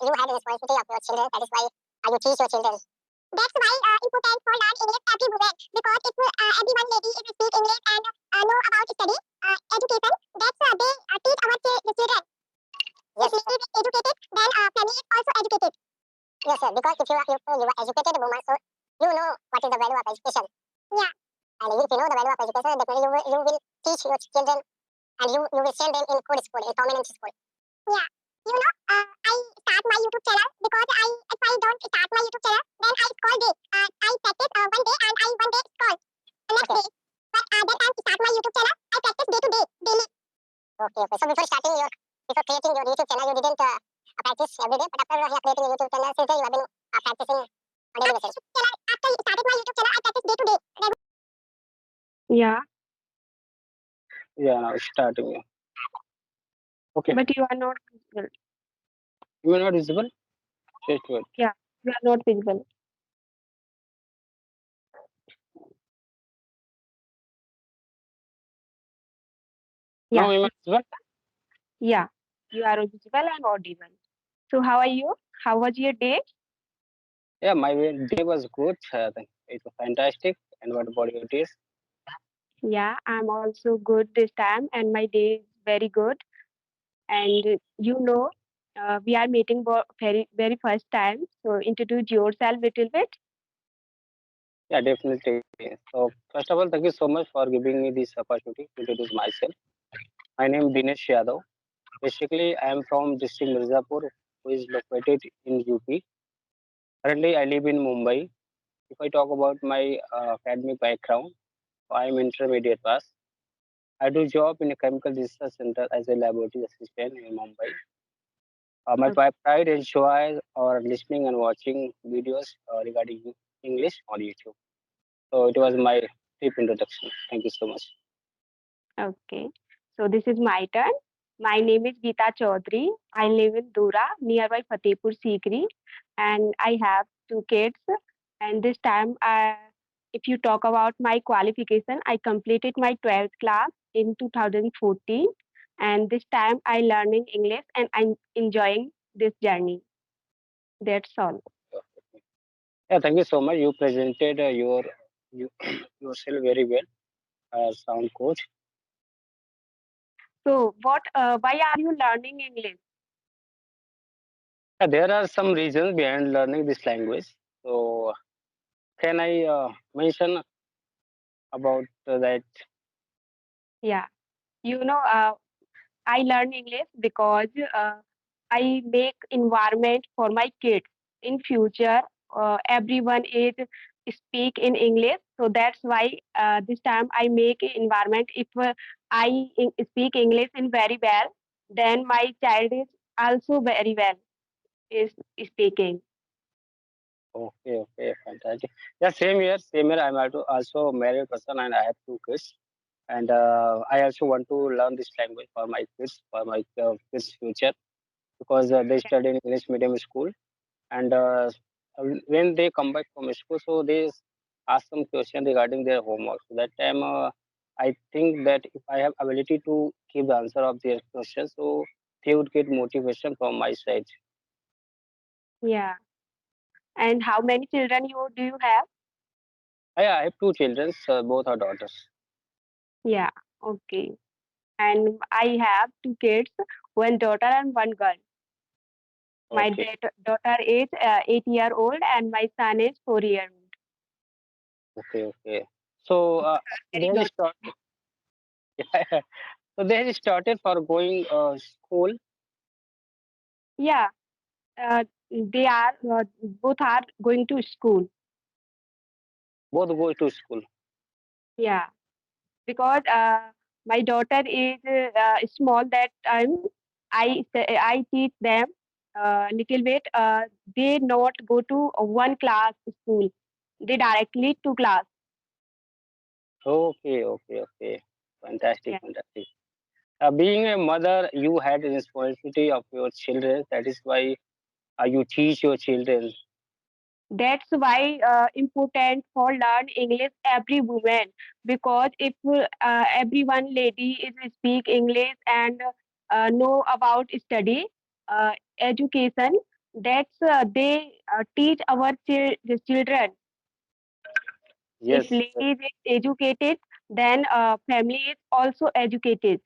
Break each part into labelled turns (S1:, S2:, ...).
S1: you have the responsibility of your children. That is why you teach your children. That's why important for learn English every woman because if everyone lady if speak English and know about study, education, that's they teach our children. Yes. If lady is educated, then family is also educated. Yes, sir. Because if you are educated woman, so you know what is the value of education. Yeah. And if you know the value of education, definitely you will teach your children and you will send them in good school, in prominent school. Yeah. You know, I start my YouTube channel because if I don't start my YouTube channel, then I scroll day. I practice one day and I one day scroll. Next day. But that time start my YouTube channel, I practice day to day, daily. Okay. So before creating your YouTube channel, you didn't practice every day, but after you are creating a YouTube channel, since you have been practicing on daily basis. After I started my YouTube channel, I practice day to day.
S2: Yeah.
S3: Yeah, now starting. Yeah. Okay.
S2: But you are not visible.
S3: You are not visible? Just wait.
S2: Yeah, you are not visible.
S3: Now
S2: Yeah.
S3: am I visible?
S2: Yeah, you are visible and audible. So how are you? How was your day?
S3: Yeah, my day was good. It was fantastic. And what about your days?
S2: Yeah, I'm also good this time, and my day is very good. And we are meeting very first time. So introduce yourself little bit.
S3: Yeah, definitely. So first of all, thank you so much for giving me this opportunity to introduce myself. My name is Dinesh Yadav. Basically, I am from district Mirzapur, who is located in UP. Currently, I live in Mumbai. If I talk about my academic background, I am intermediate pass. I do job in a chemical research center as a laboratory assistant in Mumbai. My pride and joy are listening and watching videos regarding English on YouTube. So it was my brief introduction. Thank you so much.
S2: Okay. So this is my turn. My name is Geeta Chaudhary. I live in Dura, nearby Fatehpur Sikri, and I have two kids. And this time, if you talk about my qualification, I completed my 12th class in 2014, and this time I learning English and I'm enjoying this journey. That's all.
S3: Yeah, thank you so much. You presented you, yourself very well as sound coach.
S2: So, why are you learning English?
S3: There are some reasons behind learning this language. So can I mention about that?
S2: Yeah, you know, I learn English because I make environment for my kids. In future, everyone is speak in English, so that's why this time I make environment. If speak English in very well, then my child is also very well is speaking.
S3: Okay, okay, fantastic. Yeah, same here, same here. I'm also a married person and I have two kids. And I also want to learn this language for my kids' future, because they study in English medium school. And when they come back from school, so they ask some question regarding their homework. So that time, I think that if I have ability to give the answer of their questions, so they would get motivation from my side.
S2: Yeah. And how many children you have?
S3: I have two children, both are daughters.
S2: Yeah. Okay. And I have two kids, one daughter and one girl. My
S3: Okay,
S2: daughter is 8 year old and my son is 4 year old.
S3: okay, okay. So
S2: Very
S3: they have
S2: good.
S3: started. So they have started for going school.
S2: Yeah, they are both are going to school.
S3: Both go to school.
S2: Yeah, because my daughter is small that time. I teach them little bit. They not go to one class school. They directly to class.
S3: Okay, okay, okay. Fantastic,
S2: Yeah.
S3: fantastic. Being a mother, you had the responsibility of your children. That is why you teach your children.
S2: That's why important for learn English every woman because if everyone lady is speak English and know about study education, That's they teach our children. If
S3: Yes,
S2: lady is educated, then family is also educated.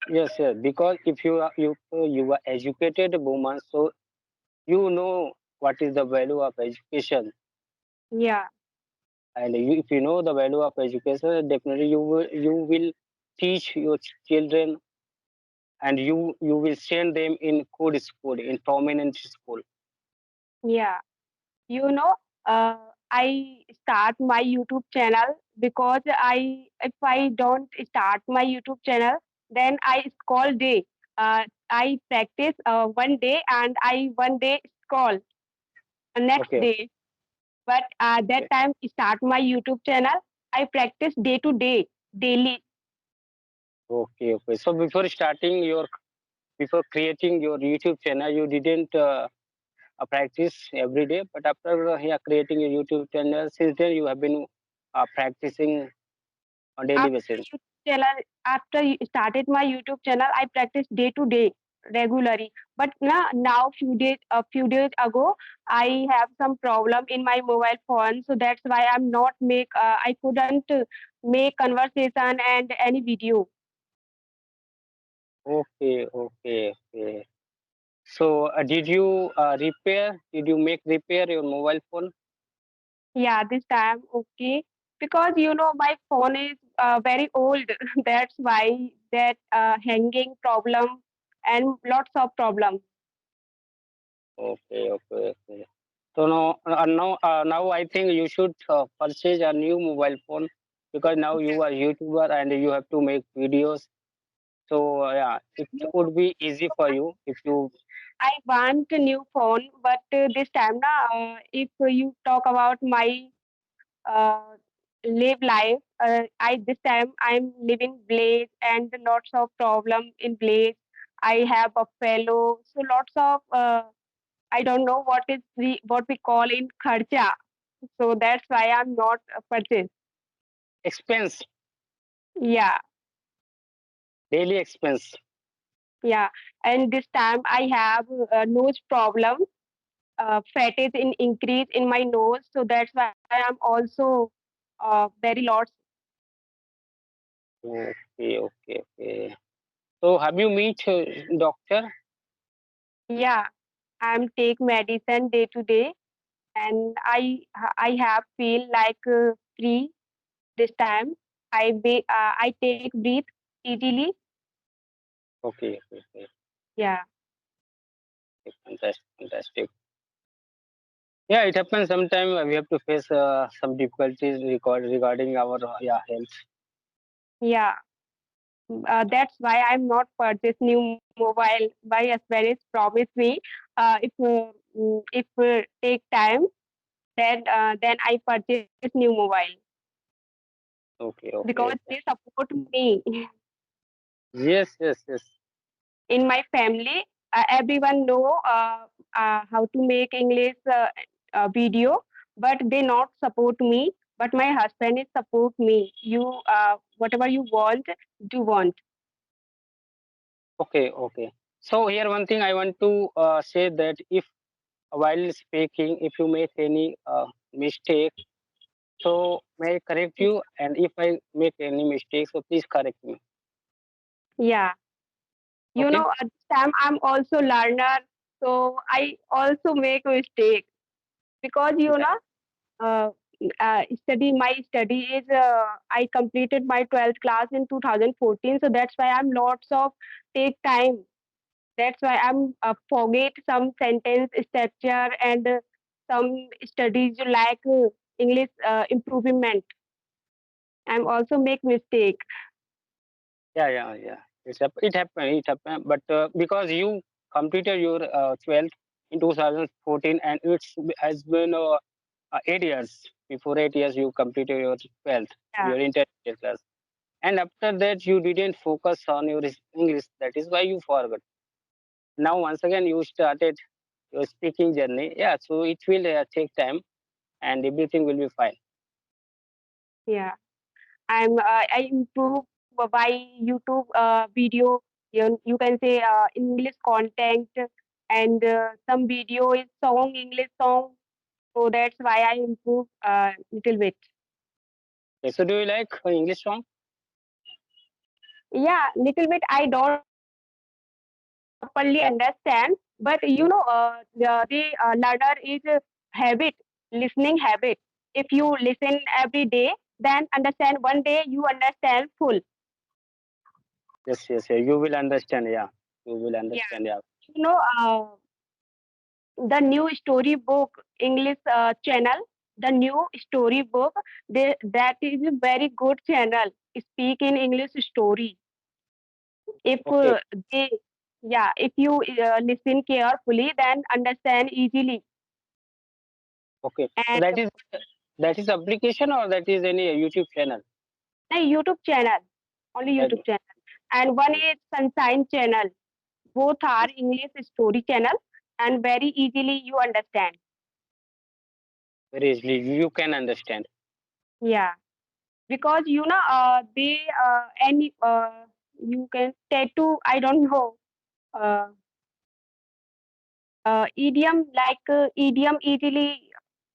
S3: yes, yes. Because if you are educated woman, so you know what is the value of education,
S2: Yeah,
S3: and if you know the value of education, definitely you will teach your children, and you will send them in good school, in prominent school.
S2: yeah. You know, I start my YouTube channel because I if I don't start my YouTube channel, then I scroll day. I practice one day and I one day scroll next
S3: Okay,
S2: day. But that
S3: okay,
S2: time start my YouTube channel, I practice day to day, daily.
S3: okay, okay. So before creating your YouTube channel, you didn't practice every day, but after yeah, creating your YouTube channel, since then you have been practicing on daily
S2: After
S3: basis.
S2: YouTube channel, after you started my YouTube channel, I practice day to day regularly. But now few days ago, I have some problem in my mobile phone, so that's why I couldn't make conversation and any video.
S3: Okay, okay, okay. So did you repair? Did you make repair your mobile phone?
S2: Yeah, this time okay, because my phone is very old. That's why that hanging problem and lots of problem.
S3: Okay, okay, okay. So now I think you should purchase a new mobile phone because now you are YouTuber and you have to make videos. So yeah, it would be easy for you if you.
S2: I want a new phone, but this time, if you talk about my live life, I this time I'm living village and lots of problem in village. I have a fellow, so lots of I don't know what we call in kharcha. So that's why I'm not purchased.
S3: Expense,
S2: Yeah,
S3: daily expense.
S2: yeah. And this time I have nose problem. Fat is in increase in my nose, so that's why I'm also very lots.
S3: Okay, okay, okay. So have you meet doctor?
S2: Yeah, I'm take medicine day to day, and I have feel like free this time. I take breathe easily.
S3: Okay, okay, okay.
S2: Yeah,
S3: Fantastic, fantastic. Yeah, it happens sometime we have to face some difficulties regarding our yeah health.
S2: yeah. That's why I'm not purchase new mobile. My husband is promised me if take time, then I purchase new mobile
S3: Okay,
S2: because
S3: okay,
S2: they
S3: okay.
S2: support me.
S3: Yes, yes, yes.
S2: In my family, everyone know how to make English video, but they not support me. But my husband is support me. You whatever you want, do want.
S3: Okay, okay. So here one thing I want to say that if while speaking, if you make any mistake, so may I correct you, and if I make any mistake, so please correct me.
S2: Yeah,
S3: Okay.
S2: at this time I'm also learner, so I also make mistake because
S3: Yeah.
S2: uh, my study is I completed my 12th class in 2014, so that's why I'm lots of take time. That's why I'm forget some sentence structure and some studies like English improvement. I'm also make mistake.
S3: Yeah, yeah, yeah. It happened. It happened. But because you completed your 12th in 2014, and has been 8 years. Before 8 years, you completed your 12th,
S2: Yeah,
S3: your intermediate class. And after that, you didn't focus on your English. That is why you forgot. Now, once again, you started your speaking journey. Yeah, so it will take time, and everything will be fine.
S2: yeah. I improve by YouTube video. You can say English content. and some video is song, English song. So that's why I improve little bit.
S3: Okay, so do you like English song?
S2: Yeah, little bit. I don't properly
S3: Yeah.
S2: understand, but the learner is habit, listening habit. If you listen every day, then understand one day you understand full.
S3: Yes, yes, yeah. You will understand. Yeah, you will
S2: Yeah,
S3: understand. Yeah.
S2: you know, the new storybook English channel, the new storybook, that is a very good channel. Speak in English story. If
S3: Okay,
S2: they, yeah, if you listen carefully, then understand easily.
S3: okay. So
S2: And
S3: that is application or that is any YouTube channel?
S2: a YouTube channel, only
S3: That
S2: YouTube channel, and one is Sunshine channel. Both are English story channel, and very easily you understand.
S3: very easily you can understand.
S2: Yeah, because they any you can tattoo. I don't know. Uh, idiom like idiom easily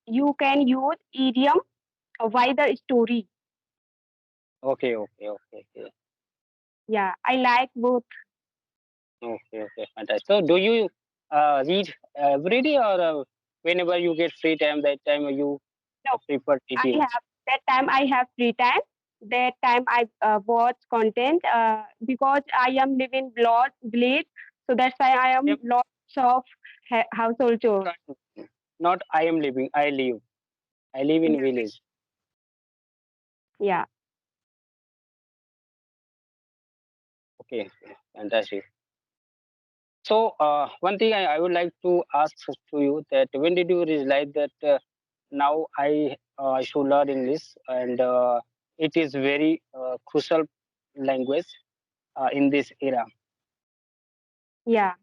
S2: you can use idiom why the story.
S3: Okay, okay, okay, okay,
S2: Yeah, I like both.
S3: okay, okay. Fantastic. So do you read every day or whenever you get free time? That time you
S2: No,
S3: prefer
S2: I
S3: reading.
S2: have that time. I have free time. That time I watch content because I am living village, so that's why I am
S3: Yep.
S2: lots of household chores.
S3: Not I am living. I live. I live in
S2: Yeah,
S3: village.
S2: yeah,
S3: Okay, fantastic. So one thing I would like to ask to you that when did you realize that now I should learn English and it is very crucial language in this era.
S2: yeah.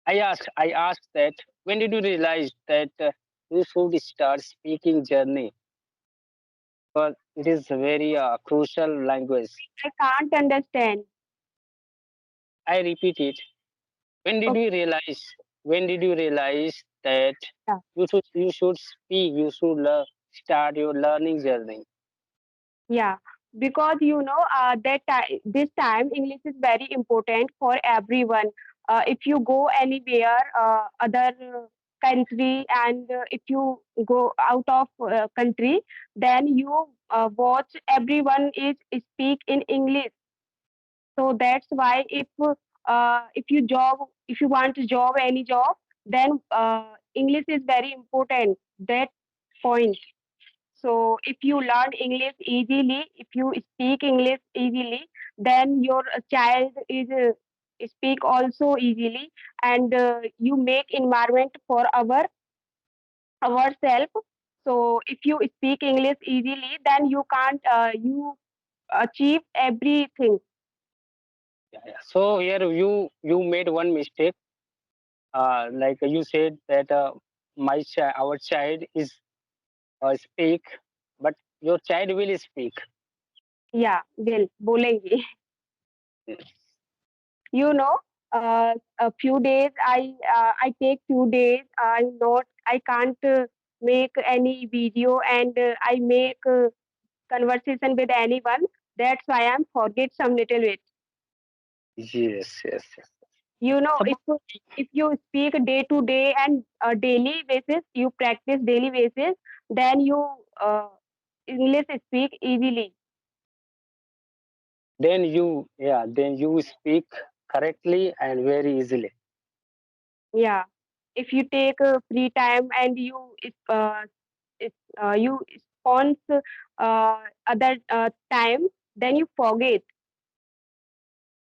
S3: I asked that when did you realize that you should start speaking journey because it is a very crucial language.
S2: I can't understand.
S3: I repeat it. When did
S2: Okay,
S3: you realize? When did you realize that
S2: yeah.
S3: you should speak? You should start your learning journey.
S2: Yeah, because this time English is very important for everyone. If you go anywhere, other country, and if you go out of country, then you watch everyone is speak in English. So that's why if you want to job any job, then English is very important. That point. So if you learn English easily, if you speak English easily, then your child is speak also easily, and you make environment for ourselves. So if you speak English easily, then you can't you achieve everything.
S3: Yeah, yeah. So here you made one mistake. Like you said that our child is speak, but your child will speak.
S2: Yeah, will बोलेंगे. You know, a few days I take few days. I can't make any video, and I make conversation with anyone. That's why I'm forget some little bit.
S3: Yes, yes, yes.
S2: You know,
S3: Suppose
S2: if you speak day to day and daily basis, you practice daily basis, then you uh, English speak easily.
S3: then you speak correctly and very easily.
S2: Yeah, if you take free time and you sponsor other time, then you forget.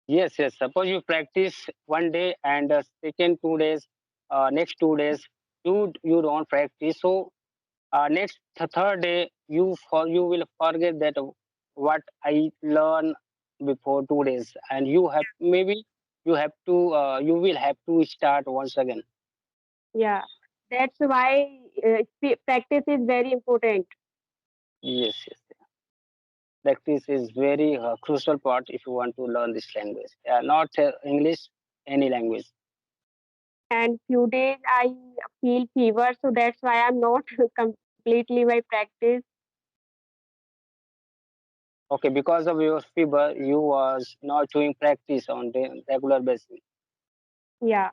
S3: Yes, yes. Suppose you practice one day and second 2 days, next 2 days you don't practice. So next third day you will forget that what I learned before 2 days, and you have maybe you will have to start once again.
S2: Yeah, that's why practice is very important.
S3: Yes, yes. Practice is very crucial part if you want to learn this language. Yeah, not English, any language.
S2: and few days I feel fever, so that's why I'm not completely my practice.
S3: Okay, because of your fever, you was not doing practice on the regular basis.
S2: Yeah.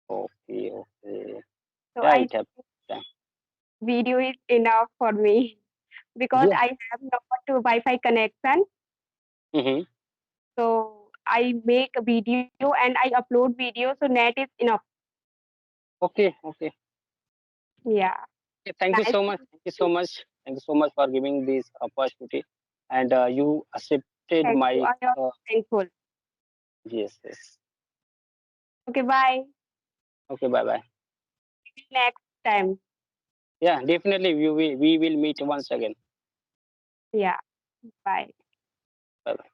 S3: Okay, okay.
S2: So
S3: Yeah,
S2: I
S3: it happens. Yeah.
S2: video is enough for me because
S3: Yeah.
S2: I have not Wi-Fi connection.
S3: Mm-hmm.
S2: So I make a video and I upload video, so net is enough.
S3: Okay, okay.
S2: Yeah.
S3: Okay, thank you
S2: Nice.
S3: so much. Thank you so much. Thank you so much for giving this opportunity. And you accepted
S2: Thank you.
S3: my.
S2: I am
S3: Uh,
S2: thankful.
S3: yes, yes.
S2: Okay, bye.
S3: Okay, bye bye.
S2: Next time.
S3: Yeah, definitely we will meet once again.
S2: Yeah. Bye.
S3: Bye bye.